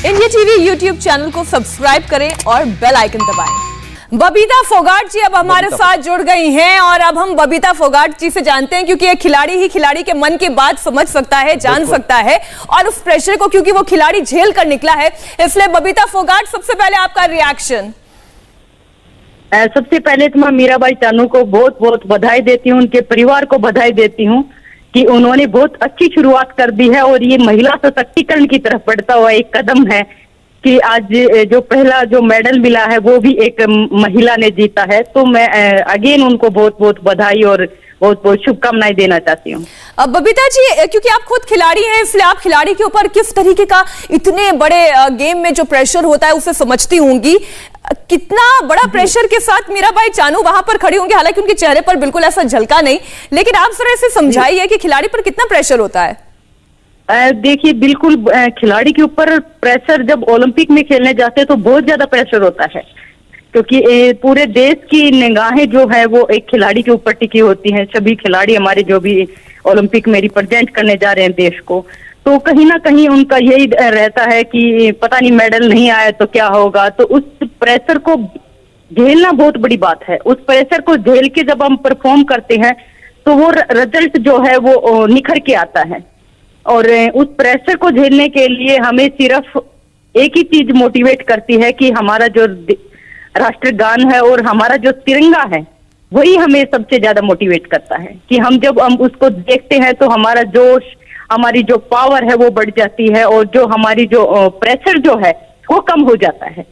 India TV YouTube channel को subscribe करें और बेल आइकन दबाएं। बबीता फोगाट जी अब हमारे साथ जुड़ गई हैं और अब हम बबीता फोगाट जी से जानते हैं, क्योंकि एक खिलाड़ी ही खिलाड़ी के मन की बात समझ सकता है, जान सकता है, और उस प्रेशर को क्योंकि वो खिलाड़ी झेल कर निकला है, इसलिए बबीता फोगाट, सबसे पहले आपका रिएक्शन। सबसे पहले तो मैं मीराबाई चानू को बहुत बहुत बधाई देती हूँ, उनके परिवार को बधाई देती हूँ कि उन्होंने बहुत अच्छी शुरुआत कर दी है और ये महिला सशक्तिकरण की तरफ बढ़ता हुआ एक कदम है कि आज जो पहला जो मेडल मिला है वो भी एक महिला ने जीता है। तो मैं अगेन उनको बहुत बहुत बधाई और बहुत बहुत शुभकामनाएं देना चाहती हूँ। बबीता जी, क्योंकि आप खुद खिलाड़ी हैं, इसलिए आप खिलाड़ी के ऊपर किस तरीके का इतने बड़े गेम में जो प्रेशर होता है उसे समझती होंगी। कितना बड़ा प्रेशर के साथ मीराबाई चानू वहां पर खड़ी होंगी, हालांकि उनके चेहरे पर बिल्कुल ऐसा झलका नहीं, लेकिन आप जरा इसे समझाइए कि खिलाड़ी पर कितना प्रेशर होता है। देखिए, बिल्कुल खिलाड़ी के ऊपर प्रेशर जब ओलंपिक में खेलने जाते हैं तो बहुत ज्यादा प्रेशर होता है, क्योंकि पूरे देश की निगाहें जो है वो एक खिलाड़ी के ऊपर टिकी होती हैं। सभी खिलाड़ी हमारे जो भी ओलंपिक में रिप्रेजेंट करने जा रहे हैं देश को, तो कहीं ना कहीं उनका यही रहता है कि पता नहीं मेडल नहीं आया तो क्या होगा। तो उस प्रेशर को झेलना बहुत बड़ी बात है। उस प्रेशर को झेल के जब हम परफॉर्म करते हैं तो वो रिजल्ट जो है वो निखर के आता है। और उस प्रेशर को झेलने के लिए हमें सिर्फ एक ही चीज मोटिवेट करती है कि हमारा जो राष्ट्रगान है और हमारा जो तिरंगा है वही हमें सबसे ज्यादा मोटिवेट करता है कि जब हम उसको देखते हैं तो हमारा जोश, हमारी जो पावर है वो बढ़ जाती है और जो हमारी जो प्रेशर जो है वो कम हो जाता है।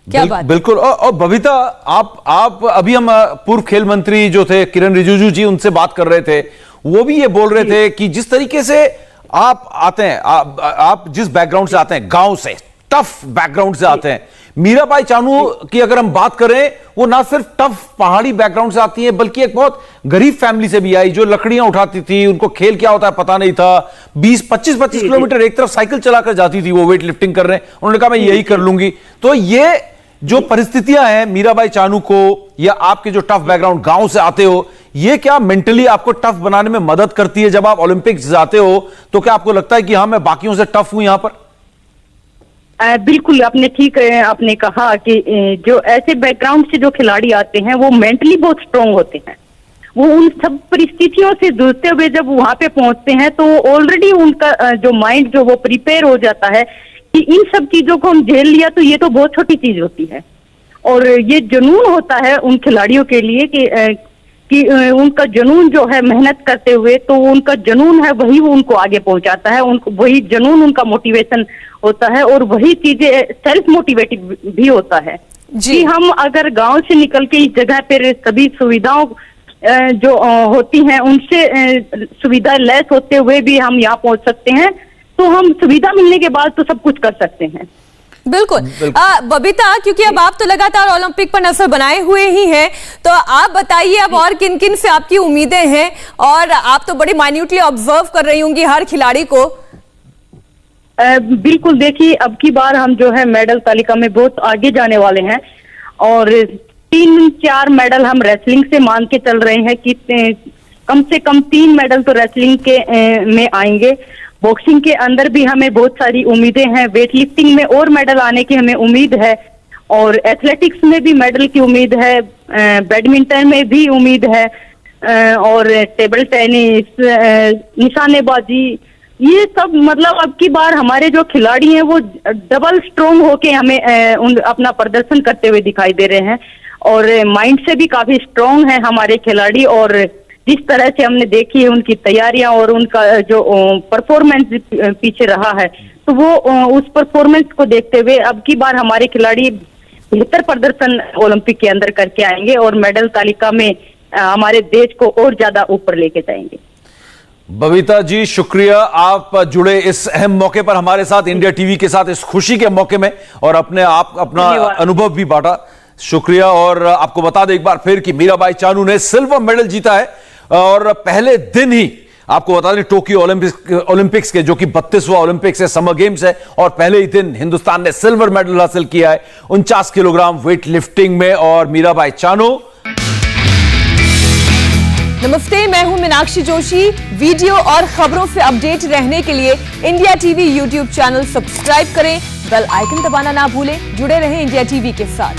क्या बात? बिल्कुल। और बबीता, आप अभी हम पूर्व खेल मंत्री जो थे किरण रिजिजू जी, उनसे बात कर रहे थे, वो भी ये बोल रहे थे कि जिस तरीके से आप आते हैं, आप जिस बैकग्राउंड से आते हैं, गांव से, टफ बैकग्राउंड से आते हैं, मीराबाई चानू की अगर हम बात करें, वो ना सिर्फ टफ पहाड़ी बैकग्राउंड से आती है बल्कि एक बहुत गरीब फैमिली से भी आई, जो लकड़ियां उठाती थी, उनको खेल क्या होता है पता नहीं था, 20-25 किलोमीटर एक तरफ साइकिल चलाकर जाती थी वो वेट लिफ्टिंग करने। उन्होंने कहा मैं यही कर लूंगी। तो ये जो परिस्थितियां हैं मीराबाई चानू को, या आपके जो टफ बैकग्राउंड गांव से आते हो, ये क्या मेंटली आपको टफ बनाने में मदद करती है? जब आप ओलंपिक्स जाते हो तो क्या आपको लगता है कि हाँ, मैं बाकियों से टफ हूं यहां पर? बिल्कुल, आपने ठीक आपने कहा कि जो ऐसे बैकग्राउंड से जो खिलाड़ी आते हैं वो मेंटली बहुत स्ट्रांग होते हैं। वो उन सब परिस्थितियों से जूझते हुए जब वहां पे पहुंचते हैं तो ऑलरेडी उनका जो माइंड जो वो प्रिपेयर हो जाता है कि इन सब चीजों को हम झेल लिया तो ये तो बहुत छोटी चीज होती है। और ये जुनून होता है उन खिलाड़ियों के लिए कि उनका जुनून जो है मेहनत करते हुए, तो उनका जुनून है वही वो उनको आगे पहुंचाता है, उनको वही जुनून उनका मोटिवेशन होता है और वही चीजें सेल्फ मोटिवेटिव भी होता है कि हम अगर गांव से निकल के इस जगह पर सभी सुविधाओं जो होती हैं उनसे सुविधा लेस होते हुए भी हम यहाँ पहुंच सकते हैं, तो हम सुविधा मिलने के बाद तो सब कुछ कर सकते हैं। बिल्कुल। बबीता, क्योंकि अब आप तो लगातार ओलंपिक पर नजर बनाए हुए ही हैं, तो आप बताइए अब और किन किन से आपकी उम्मीदें हैं, और आप तो बड़ी माइन्यूटली ऑब्जर्व कर रही होंगी हर खिलाड़ी को। बिल्कुल, देखिए अब की बार हम जो है मेडल तालिका में बहुत आगे जाने वाले हैं और 3-4 मेडल हम रेसलिंग से मान के चल रहे हैं कि कम से कम 3 मेडल तो रेसलिंग के में आएंगे। बॉक्सिंग के अंदर भी हमें बहुत सारी उम्मीदें हैं, वेट लिफ्टिंग में और मेडल आने की हमें उम्मीद है, और एथलेटिक्स में भी मेडल की उम्मीद है, बैडमिंटन में भी उम्मीद है, और टेबल टेनिस, निशानेबाजी, ये सब मतलब अब की बार हमारे जो खिलाड़ी हैं वो डबल स्ट्रॉन्ग होके हमें अपना प्रदर्शन करते हुए दिखाई दे रहे हैं। और माइंड से भी काफी स्ट्रॉन्ग है हमारे खिलाड़ी, और जिस तरह से हमने देखी है उनकी तैयारियां और उनका जो परफॉर्मेंस पीछे रहा है, तो वो उस परफॉर्मेंस को देखते हुए अब की बार हमारे खिलाड़ी बेहतर प्रदर्शन ओलंपिक के अंदर करके आएंगे और मेडल तालिका में हमारे देश को और ज्यादा ऊपर लेके जाएंगे। बबीता जी, शुक्रिया, आप जुड़े इस अहम मौके पर हमारे साथ, इंडिया टीवी के साथ, इस खुशी के मौके में, और अपना अनुभव भी बांटा। शुक्रिया। और आपको बता दें एक बार फिर कि मीराबाई चानू ने सिल्वर मेडल जीता है, और पहले दिन ही आपको बता दें टोक्यो ओलंपिक्स के, जो कि 32वां ओलंपिक्स है, समर गेम्स है, और पहले ही दिन हिंदुस्तान ने सिल्वर मेडल हासिल किया है 49 किलोग्राम वेट लिफ्टिंग में। और मीराबाई चानू नमस्ते, मैं हूं मीनाक्षी जोशी। वीडियो और खबरों से अपडेट रहने के लिए India TV YouTube channel subscribe करें, बेल आइकन दबाना ना भूलें। जुड़े रहें इंडिया टीवी के साथ।